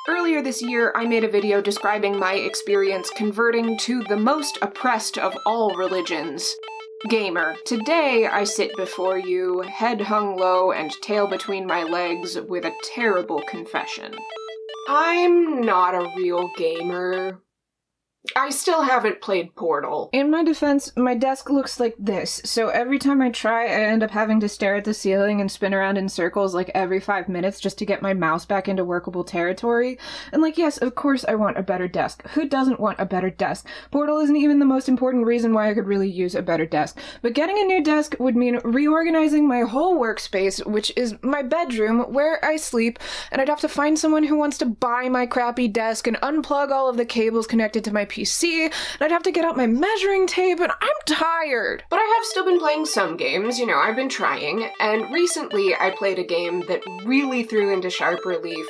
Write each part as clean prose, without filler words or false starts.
Earlier this year, I made a video describing my experience converting to the most oppressed of all religions, gamer. Today, I sit before you, head hung low and tail between my legs, with a terrible confession. I'm not a real gamer. I still haven't played Portal. In my defense, my desk looks like this, so every time I try, I end up having to stare at the ceiling and spin around in circles like every 5 minutes just to get my mouse back into workable territory. And yes, of course I want a better desk. Who doesn't want a better desk? Portal isn't even the most important reason why I could really use a better desk. But getting a new desk would mean reorganizing my whole workspace, which is my bedroom, where I sleep, and I'd have to find someone who wants to buy my crappy desk and unplug all of the cables connected to my PC, and I'd have to get out my measuring tape, and I'm tired. But I have still been playing some games, I've been trying, and recently I played a game that really threw into sharp relief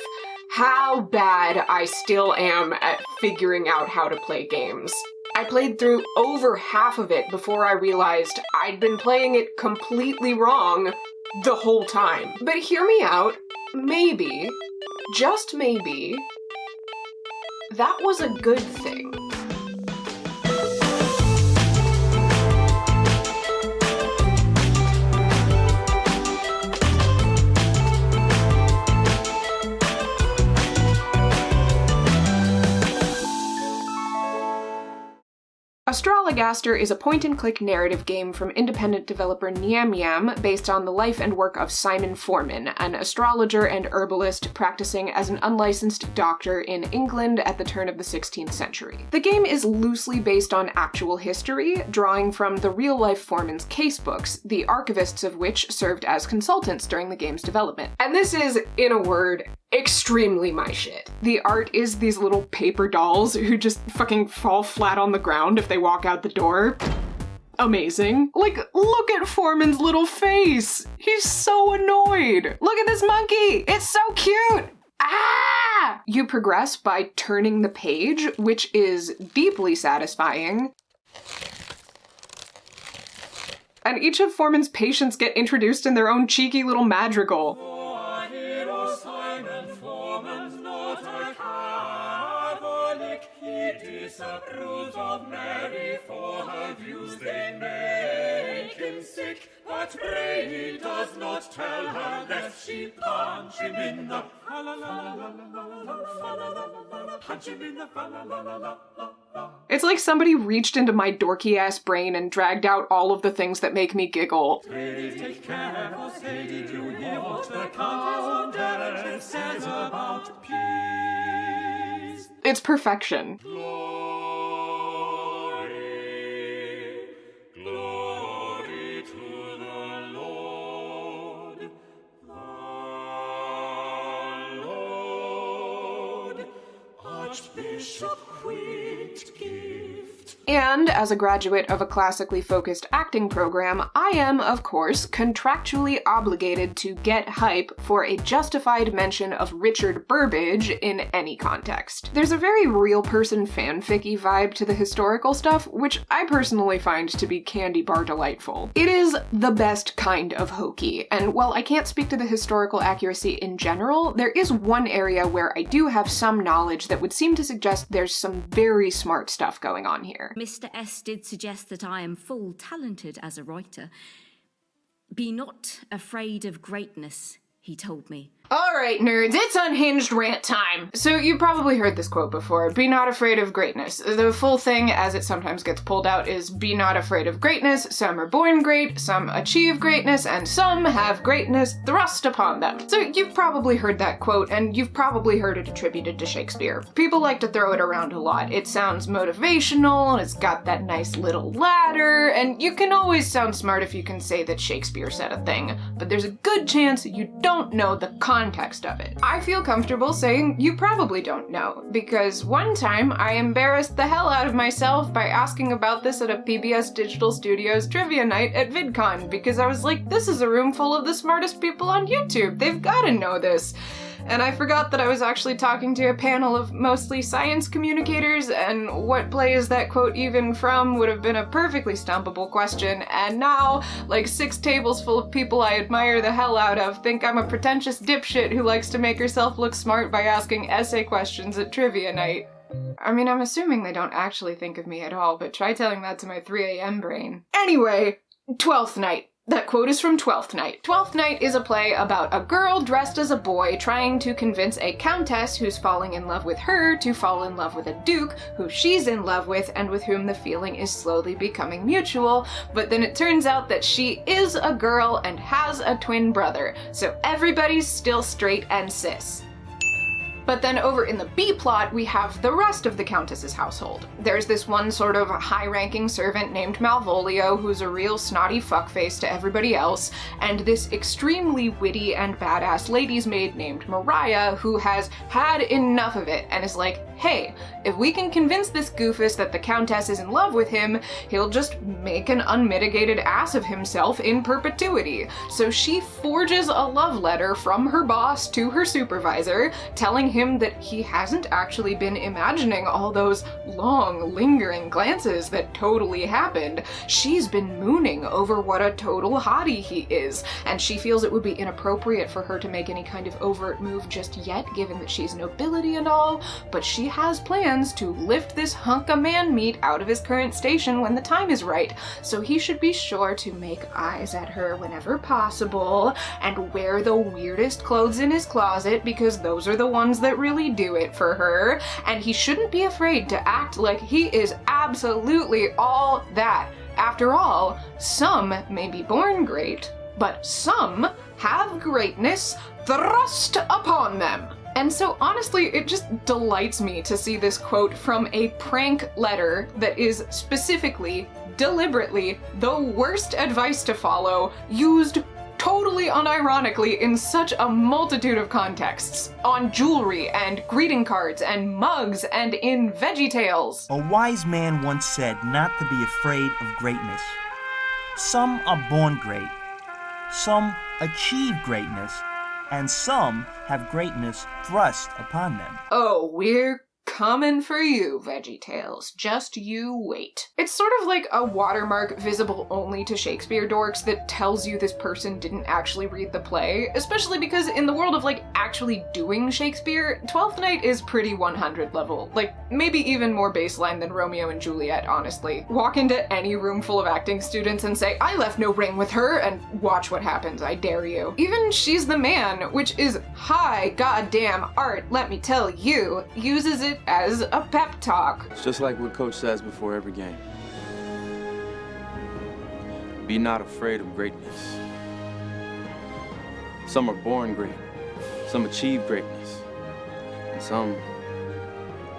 how bad I still am at figuring out how to play games. I played through over half of it before I realized I'd been playing it completely wrong the whole time. But hear me out, maybe, just maybe, that was a good thing. Astrologaster is a point-and-click narrative game from independent developer Niam Yam based on the life and work of Simon Forman, an astrologer and herbalist practicing as an unlicensed doctor in England at the turn of the 16th century. The game is loosely based on actual history, drawing from the real-life Forman's casebooks, the archivists of which served as consultants during the game's development. And this is, in a word, extremely my shit. The art is these little paper dolls who just fucking fall flat on the ground if they walk out the door. Amazing. Look at Forman's little face. He's so annoyed. Look at this monkey. It's so cute. Ah! You progress by turning the page, which is deeply satisfying. And each of Forman's patients get introduced in their own cheeky little madrigal. Disapproves of Mary for her views, they make him sick, but pray he does not tell her lest she punch him in the punch him in the. It's like somebody reached into my dorky-ass brain and dragged out all of the things that make me giggle. Take care, for say, did you hear what the Countess says about peace? It's perfection. Glory, glory to the Lord. The Lord, Archbishop Whitgift. And as a graduate of a classically focused acting program, I am, of course, contractually obligated to get hype for a justified mention of Richard Burbage in any context. There's a very real person fanficky vibe to the historical stuff, which I personally find to be candy bar delightful. It is the best kind of hokey, and while I can't speak to the historical accuracy in general, there is one area where I do have some knowledge that would seem to suggest there's some very smart stuff going on here. Mr. S. did suggest that I am full talented as a writer. Be not afraid of greatness, he told me. Alright, nerds, it's unhinged rant time! So you've probably heard this quote before, be not afraid of greatness. The full thing, as it sometimes gets pulled out, is be not afraid of greatness, some are born great, some achieve greatness, and some have greatness thrust upon them. So you've probably heard that quote, and you've probably heard it attributed to Shakespeare. People like to throw it around a lot. It sounds motivational, it's got that nice little ladder, and you can always sound smart if you can say that Shakespeare said a thing, but there's a good chance you don't know the context of it. I feel comfortable saying you probably don't know, because one time I embarrassed the hell out of myself by asking about this at a PBS Digital Studios trivia night at VidCon, because I was like, this is a room full of the smartest people on YouTube, they've gotta know this. And I forgot that I was actually talking to a panel of mostly science communicators, and what play is that quote even from would have been a perfectly stumpable question, and now, like 6 tables full of people I admire the hell out of think I'm a pretentious dipshit who likes to make herself look smart by asking essay questions at trivia night. I mean, I'm assuming they don't actually think of me at all, but try telling that to my 3 a.m. brain. Anyway, Twelfth Night. That quote is from Twelfth Night. Twelfth Night is a play about a girl dressed as a boy trying to convince a countess who's falling in love with her to fall in love with a duke who she's in love with and with whom the feeling is slowly becoming mutual, but then it turns out that she is a girl and has a twin brother, so everybody's still straight and cis. But then over in the B-plot, we have the rest of the Countess's household. There's this one sort of high-ranking servant named Malvolio, who's a real snotty fuckface to everybody else, and this extremely witty and badass lady's maid named Mariah, who has had enough of it and is like, hey, if we can convince this goofus that the Countess is in love with him, he'll just make an unmitigated ass of himself in perpetuity. So she forges a love letter from her boss to her supervisor, telling him that he hasn't actually been imagining all those long, lingering glances that totally happened. She's been mooning over what a total hottie he is, and she feels it would be inappropriate for her to make any kind of overt move just yet, given that she's nobility and all, but she has plans to lift this hunk of man meat out of his current station when the time is right, so he should be sure to make eyes at her whenever possible, and wear the weirdest clothes in his closet, because those are the ones that really do it for her, and he shouldn't be afraid to act like he is absolutely all that. After all, some may be born great, but some have greatness thrust upon them. And so honestly, it just delights me to see this quote from a prank letter that is specifically, deliberately, the worst advice to follow, used totally unironically in such a multitude of contexts, on jewelry and greeting cards and mugs and in VeggieTales. A wise man once said not to be afraid of greatness. Some are born great, some achieve greatness, and some have greatness thrust upon them. Oh, we're coming for you, VeggieTales. Just you wait. It's sort of like a watermark visible only to Shakespeare dorks that tells you this person didn't actually read the play, especially because in the world of like actually doing Shakespeare, Twelfth Night is pretty 100 level. Like, maybe even more baseline than Romeo and Juliet, honestly. Walk into any room full of acting students and say, I left no ring with her, and watch what happens, I dare you. Even She's the Man, which is high goddamn art, let me tell you, uses it as a pep talk. It's just like what Coach says before every game. Be not afraid of greatness. Some are born great, some achieve greatness, and some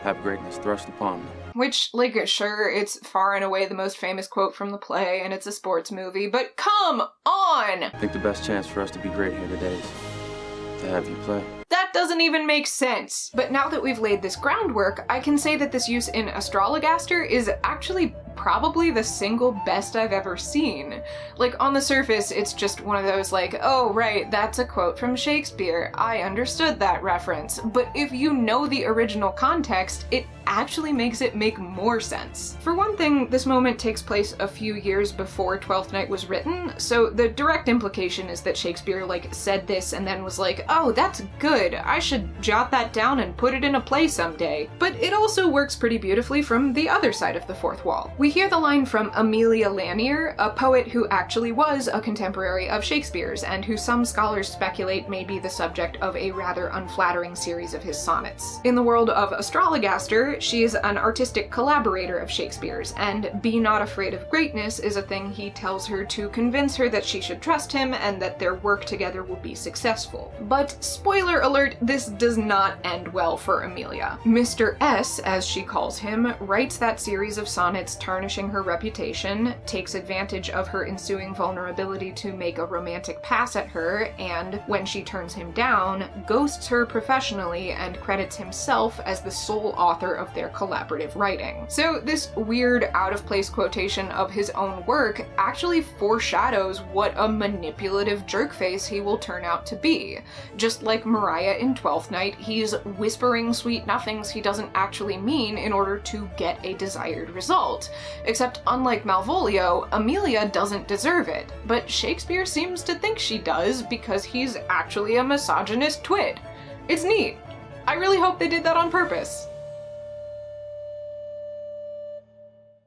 have greatness thrust upon them. Which, like, sure, it's far and away the most famous quote from the play, and it's a sports movie, but come on! I think the best chance for us to be great here today is to have you play. That doesn't even make sense. But now that we've laid this groundwork, I can say that this use in Astrologaster is actually probably the single best I've ever seen. Like, on the surface, it's just one of those like, oh right, that's a quote from Shakespeare, I understood that reference. But if you know the original context, it actually makes it make more sense. For one thing, this moment takes place a few years before Twelfth Night was written, so the direct implication is that Shakespeare like said this and then was like, oh, that's good, I should jot that down and put it in a play someday. But it also works pretty beautifully from the other side of the fourth wall. We hear the line from Amelia Lanier, a poet who actually was a contemporary of Shakespeare's and who some scholars speculate may be the subject of a rather unflattering series of his sonnets. In the world of Astrologaster, she is an artistic collaborator of Shakespeare's, and be not afraid of greatness is a thing he tells her to convince her that she should trust him and that their work together will be successful. But spoiler alert, this does not end well for Amelia. Mr. S, as she calls him, writes that series of sonnets turn tarnishing her reputation, takes advantage of her ensuing vulnerability to make a romantic pass at her, and, when she turns him down, ghosts her professionally and credits himself as the sole author of their collaborative writing. So this weird, out-of-place quotation of his own work actually foreshadows what a manipulative jerkface he will turn out to be. Just like Mariah in Twelfth Night, he's whispering sweet nothings he doesn't actually mean in order to get a desired result. Except unlike Malvolio, Amelia doesn't deserve it, but Shakespeare seems to think she does because he's actually a misogynist twit. It's neat. I really hope they did that on purpose.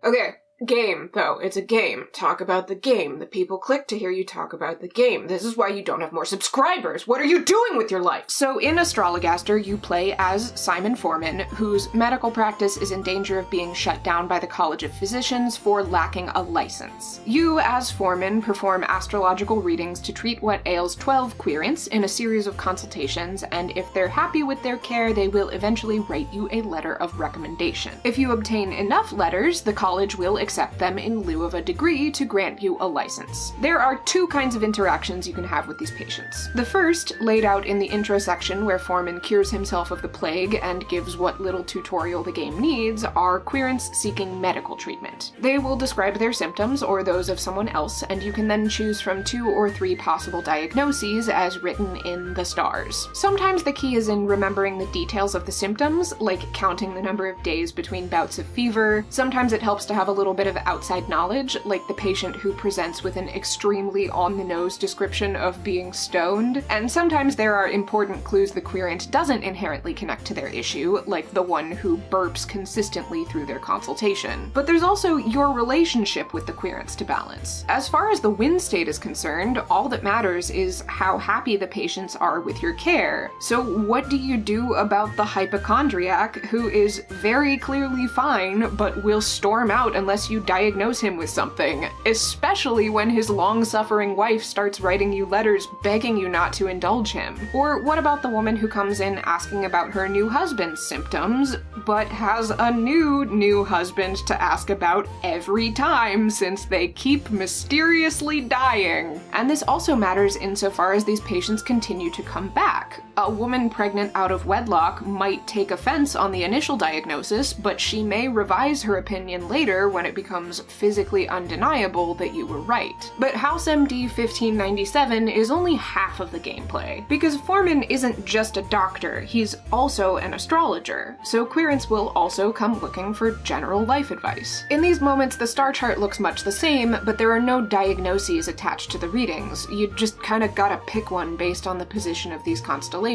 Okay, game, though. It's a game. Talk about the game. The people click to hear you talk about the game. This is why you don't have more subscribers. What are you doing with your life? So in Astrologaster, you play as Simon Foreman, whose medical practice is in danger of being shut down by the College of Physicians for lacking a license. You, as Foreman, perform astrological readings to treat what ails 12 querents in a series of consultations, and if they're happy with their care, they will eventually write you a letter of recommendation. If you obtain enough letters, the college will accept them in lieu of a degree to grant you a license. There are two kinds of interactions you can have with these patients. The first, laid out in the intro section where Foreman cures himself of the plague and gives what little tutorial the game needs, are querents seeking medical treatment. They will describe their symptoms or those of someone else, and you can then choose from 2 or 3 possible diagnoses as written in the stars. Sometimes the key is in remembering the details of the symptoms, like counting the number of days between bouts of fever. Sometimes it helps to have a little bit of outside knowledge, like the patient who presents with an extremely on-the-nose description of being stoned, and sometimes there are important clues the querent doesn't inherently connect to their issue, like the one who burps consistently through their consultation. But there's also your relationship with the querents to balance. As far as the win state is concerned, all that matters is how happy the patients are with your care. So what do you do about the hypochondriac who is very clearly fine, but will storm out unless you diagnose him with something, especially when his long-suffering wife starts writing you letters begging you not to indulge him? Or what about the woman who comes in asking about her new husband's symptoms, but has a new husband to ask about every time since they keep mysteriously dying? And this also matters insofar as these patients continue to come back. A woman pregnant out of wedlock might take offense on the initial diagnosis, but she may revise her opinion later when it becomes physically undeniable that you were right. But House MD 1597 is only half of the gameplay, because Foreman isn't just a doctor, he's also an astrologer, so querents will also come looking for general life advice. In these moments, the star chart looks much the same, but there are no diagnoses attached to the readings. You just kinda gotta pick one based on the position of these constellations.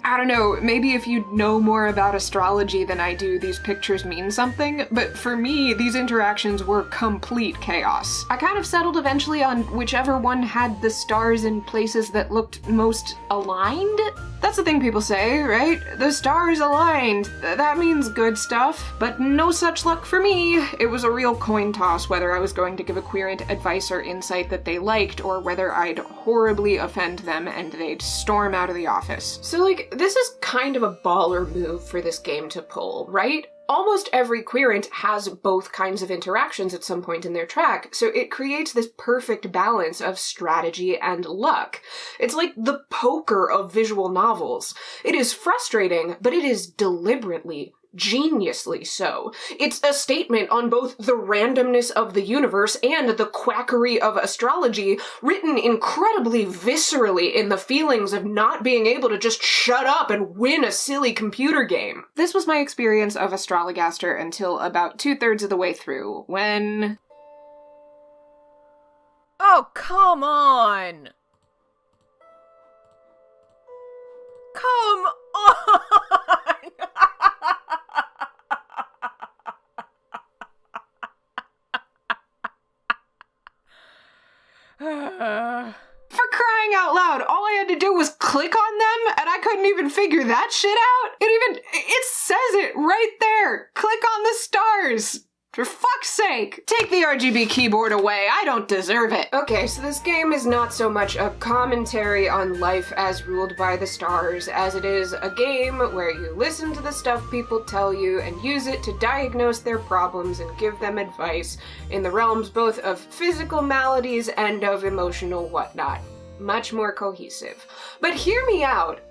I don't know, maybe if you know more about astrology than I do, these pictures mean something, but for me, these interactions were complete chaos. I kind of settled eventually on whichever one had the stars in places that looked most aligned? That's the thing people say, right? The stars aligned. That means good stuff. But no such luck for me. It was a real coin toss whether I was going to give a querent advice or insight that they liked, or whether I'd horribly offend them and they'd storm out of the office. So this is kind of a baller move for this game to pull, right? Almost every querent has both kinds of interactions at some point in their track, so it creates this perfect balance of strategy and luck. It's like the poker of visual novels. It is frustrating, but it is deliberately, geniusly so. It's a statement on both the randomness of the universe and the quackery of astrology, written incredibly viscerally in the feelings of not being able to just shut up and win a silly computer game. This was my experience of Astrologaster until about 2/3 of the way through, when... Oh, come on! Come on! For crying out loud, all I had to do was click on them, and I couldn't even figure that shit out? It says it right there! Click on the stars! For fuck's sake! Take the RGB keyboard away, I don't deserve it! Okay, so this game is not so much a commentary on life as ruled by the stars as it is a game where you listen to the stuff people tell you and use it to diagnose their problems and give them advice in the realms both of physical maladies and of emotional whatnot. Much more cohesive. But hear me out.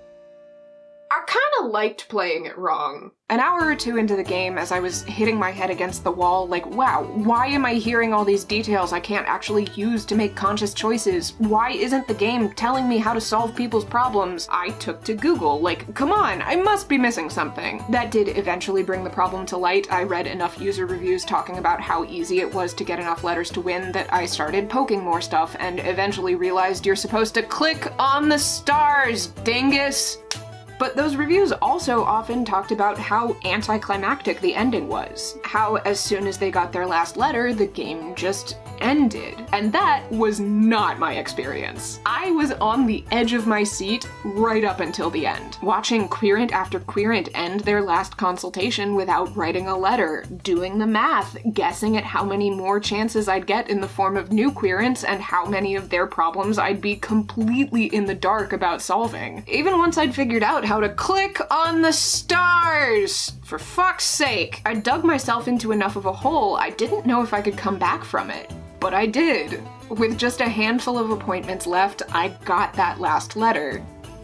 I kinda liked playing it wrong. An hour or two into the game, as I was hitting my head against the wall, like, wow, why am I hearing all these details I can't actually use to make conscious choices? Why isn't the game telling me how to solve people's problems? I took to Google, like, come on, I must be missing something. That did eventually bring the problem to light. I read enough user reviews talking about how easy it was to get enough letters to win that I started poking more stuff and eventually realized you're supposed to click on the stars, dingus! But those reviews also often talked about how anticlimactic the ending was. How as soon as they got their last letter, the game just ended. And that was not my experience. I was on the edge of my seat right up until the end, watching querent after querent end their last consultation without writing a letter, doing the math, guessing at how many more chances I'd get in the form of new querents and how many of their problems I'd be completely in the dark about solving. Even once I'd figured out how to click on the stars! For fuck's sake! I dug myself into enough of a hole I didn't know if I could come back from it. But I did. With just a handful of appointments left, I got that last letter.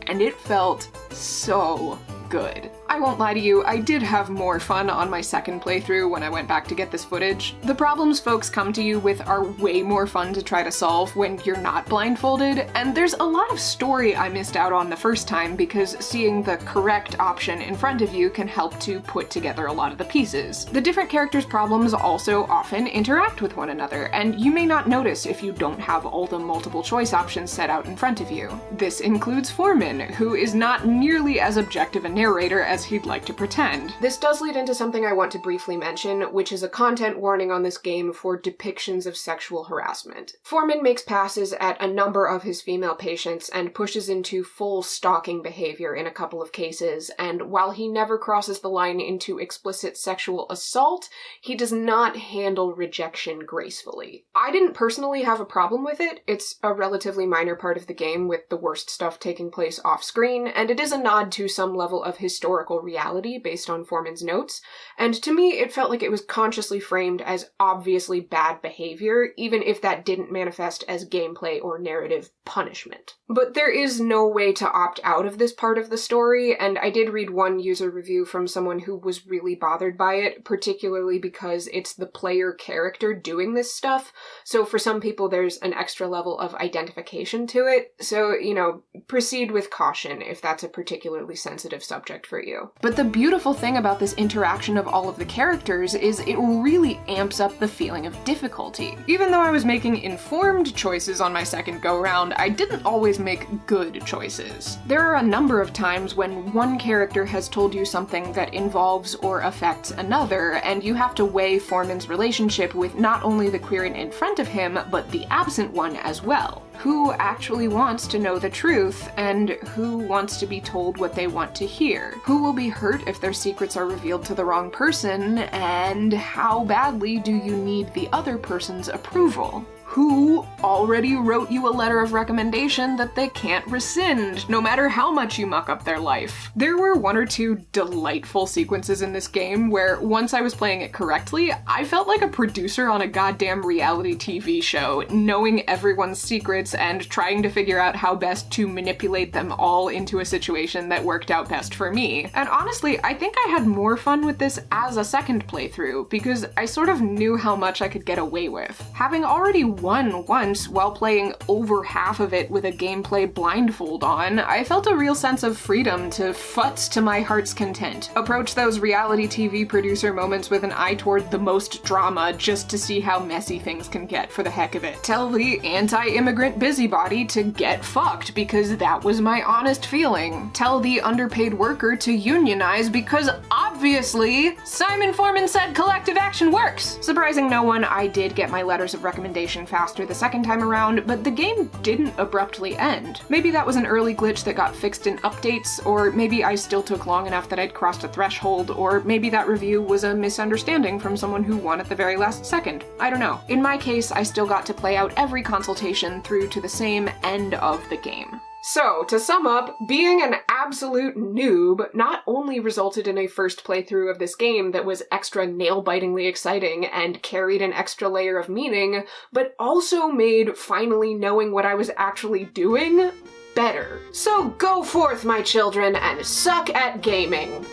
And it felt so good. I won't lie to you, I did have more fun on my second playthrough when I went back to get this footage. The problems folks come to you with are way more fun to try to solve when you're not blindfolded, and there's a lot of story I missed out on the first time because seeing the correct option in front of you can help to put together a lot of the pieces. The different characters' problems also often interact with one another, and you may not notice if you don't have all the multiple choice options set out in front of you. This includes Foreman, who is not nearly as objective a narrator as he'd like to pretend. This does lead into something I want to briefly mention, which is a content warning on this game for depictions of sexual harassment. Foreman makes passes at a number of his female patients and pushes into full stalking behavior in a couple of cases, and while he never crosses the line into explicit sexual assault, he does not handle rejection gracefully. I didn't personally have a problem with it. It's a relatively minor part of the game with the worst stuff taking place off screen, and it is a nod to some level of historical reality based on Foreman's notes, and to me it felt like it was consciously framed as obviously bad behavior, even if that didn't manifest as gameplay or narrative punishment. But there is no way to opt out of this part of the story, and I did read one user review from someone who was really bothered by it, particularly because it's the player character doing this stuff, so for some people there's an extra level of identification to it, so, you know, proceed with caution if that's a particularly sensitive subject for you. But the beautiful thing about this interaction of all of the characters is it really amps up the feeling of difficulty. Even though I was making informed choices on my second go-round, I didn't always make good choices. There are a number of times when one character has told you something that involves or affects another, and you have to weigh Foreman's relationship with not only the querent in front of him, but the absent one as well. Who actually wants to know the truth, and who wants to be told what they want to hear? Who will be hurt if their secrets are revealed to the wrong person, and how badly do you need the other person's approval? Who already wrote you a letter of recommendation that they can't rescind, no matter how much you muck up their life? There were one or two delightful sequences in this game where, once I was playing it correctly, I felt like a producer on a goddamn reality TV show, knowing everyone's secrets and trying to figure out how best to manipulate them all into a situation that worked out best for me. And honestly, I think I had more fun with this as a second playthrough, because I sort of knew how much I could get away with. Having already won once while playing over half of it with a gameplay blindfold on, I felt a real sense of freedom to futz to my heart's content. Approach those reality TV producer moments with an eye toward the most drama just to see how messy things can get for the heck of it. Tell the anti-immigrant busybody to get fucked because that was my honest feeling. Tell the underpaid worker to unionize because obviously Obviously, Simon Foreman said collective action works. Surprising no one, I did get my letters of recommendation faster the second time around, but the game didn't abruptly end. Maybe that was an early glitch that got fixed in updates, or maybe I still took long enough that I'd crossed a threshold, or maybe that review was a misunderstanding from someone who won at the very last second. I don't know. In my case, I still got to play out every consultation through to the same end of the game. So, to sum up, being an absolute noob not only resulted in a first playthrough of this game that was extra nail-bitingly exciting and carried an extra layer of meaning, but also made finally knowing what I was actually doing better. So go forth, my children, and suck at gaming.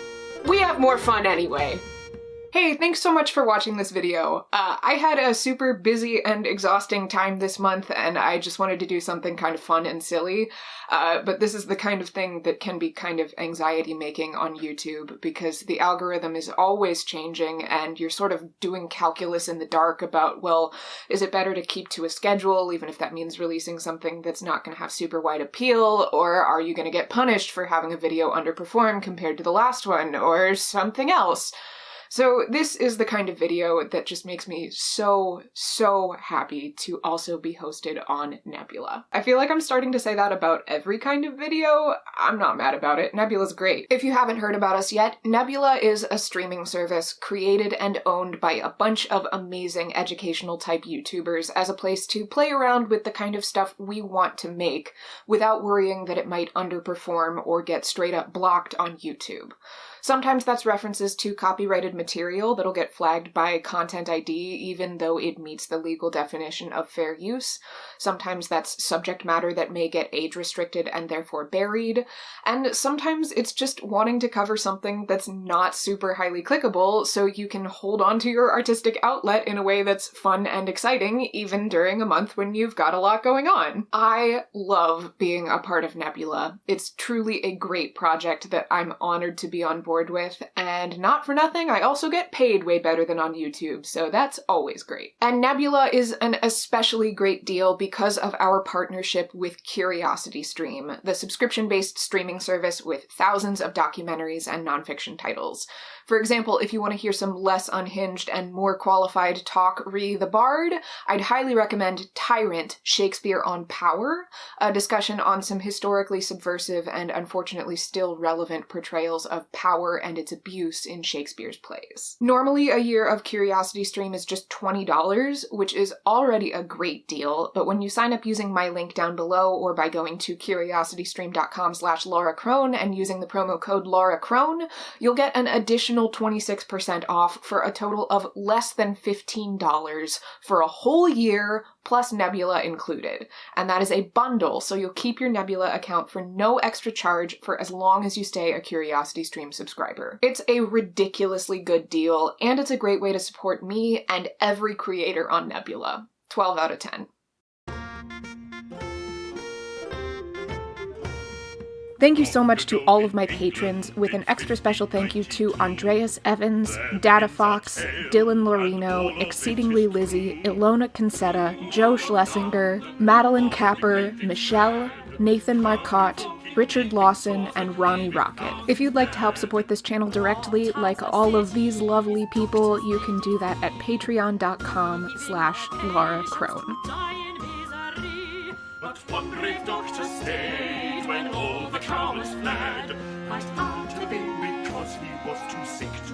We have more fun anyway. Hey, thanks so much for watching this video. I had a super busy and exhausting time this month, and I just wanted to do something kind of fun and silly. But this is the kind of thing that can be kind of anxiety-making on YouTube, because the algorithm is always changing, and you're sort of doing calculus in the dark about, well, is it better to keep to a schedule, even if that means releasing something that's not going to have super wide appeal, or are you going to get punished for having a video underperform compared to the last one, or something else? So this is the kind of video that just makes me so happy to also be hosted on Nebula. I feel like I'm starting to say that about every kind of video. I'm not mad about it. Nebula's great. If you haven't heard about us yet, Nebula is a streaming service created and owned by a bunch of amazing educational type YouTubers as a place to play around with the kind of stuff we want to make without worrying that it might underperform or get straight up blocked on YouTube. Sometimes that's references to copyrighted material that'll get flagged by Content ID even though it meets the legal definition of fair use. Sometimes that's subject matter that may get age restricted and therefore buried. And sometimes it's just wanting to cover something that's not super highly clickable so you can hold on to your artistic outlet in a way that's fun and exciting even during a month when you've got a lot going on. I love being a part of Nebula. It's truly a great project that I'm honored to be on board with, and not for nothing, I also get paid way better than on YouTube, so that's always great. And Nebula is an especially great deal because of our partnership with CuriosityStream, the subscription-based streaming service with thousands of documentaries and nonfiction titles. For example, if you want to hear some less unhinged and more qualified talk re the Bard, I'd highly recommend Tyrant, Shakespeare on Power, a discussion on some historically subversive and unfortunately still relevant portrayals of power and its abuse in Shakespeare's plays. Normally, a year of CuriosityStream is just $20, which is already a great deal, but when you sign up using my link down below or by going to curiositystream.com/Laura Crone and using the promo code Laura Crone, you'll get an additional 26% off for a total of less than $15 for a whole year, plus Nebula included. And that is a bundle, so you'll keep your Nebula account for no extra charge for as long as you stay a CuriosityStream subscriber. It's a ridiculously good deal, and it's a great way to support me and every creator on Nebula. 12 out of 10. Thank you so much to all of my patrons, with an extra special thank you to Andreas Evans, Data Fox, Dylan Lorino, Exceedingly Lizzie, Ilona Concetta, Joe Schlesinger, Madeline Capper, Michelle, Nathan Marcotte, Richard Lawson, and Ronnie Rocket. If you'd like to help support this channel directly, like all of these lovely people, you can do that at patreon.com/Laura Crone. But one brave doctor stayed when all the cowards fled. Might have been because he was too sick to